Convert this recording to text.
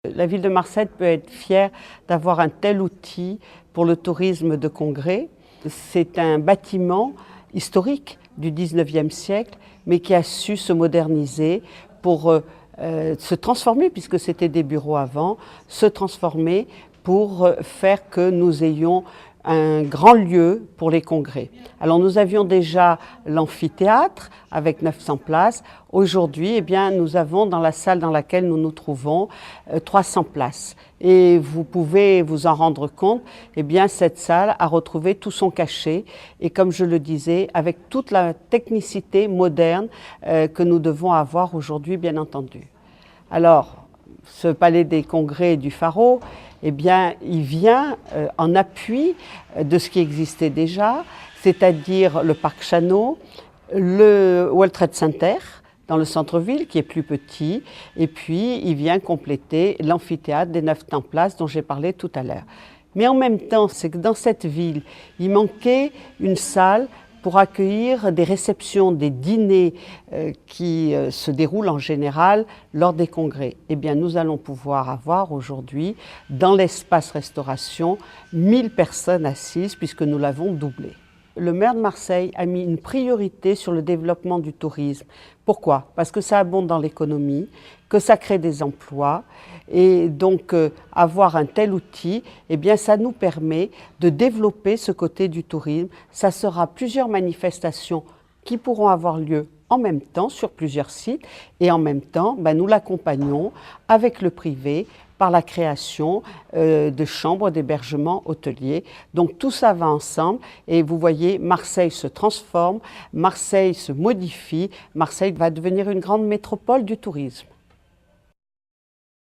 La ville de Marseille peut être fière d'avoir un tel outil pour le tourisme de congrès. C'est un bâtiment historique du 19e siècle, mais qui a su se moderniser pour se transformer, puisque c'était des bureaux avant, se transformer pour faire que nous ayons un grand lieu pour les congrès. Alors nous avions déjà l'amphithéâtre avec 900 places. Aujourd'hui, eh bien, nous avons dans la salle dans laquelle nous nous trouvons 300 places. Et vous pouvez vous en rendre compte, eh bien, cette salle a retrouvé tout son cachet. Et comme je le disais, avec toute la technicité moderne que nous devons avoir aujourd'hui, bien entendu. Alors, ce palais des congrès du Pharo, eh bien, il vient en appui de ce qui existait déjà, c'est-à-dire le parc Chanot, le World Trade Center dans le centre-ville qui est plus petit, et puis il vient compléter l'amphithéâtre des 900 places dont j'ai parlé tout à l'heure. Mais en même temps, c'est que dans cette ville, il manquait une salle pour accueillir des réceptions, des dîners qui se déroulent en général lors des congrès. Eh bien, nous allons pouvoir avoir aujourd'hui, dans l'espace restauration, 1000 personnes assises puisque nous l'avons doublé. Le maire de Marseille a mis une priorité sur le développement du tourisme. Pourquoi? Parce que ça abonde dans l'économie, que ça crée des emplois et donc avoir un tel outil, eh bien, ça nous permet de développer ce côté du tourisme. Ça sera plusieurs manifestations qui pourront avoir lieu en même temps sur plusieurs sites et en même temps, nous l'accompagnons avec le privé par la création de chambres d'hébergement hôtelier. Donc tout ça va ensemble et vous voyez, Marseille se transforme, Marseille se modifie, Marseille va devenir une grande métropole du tourisme.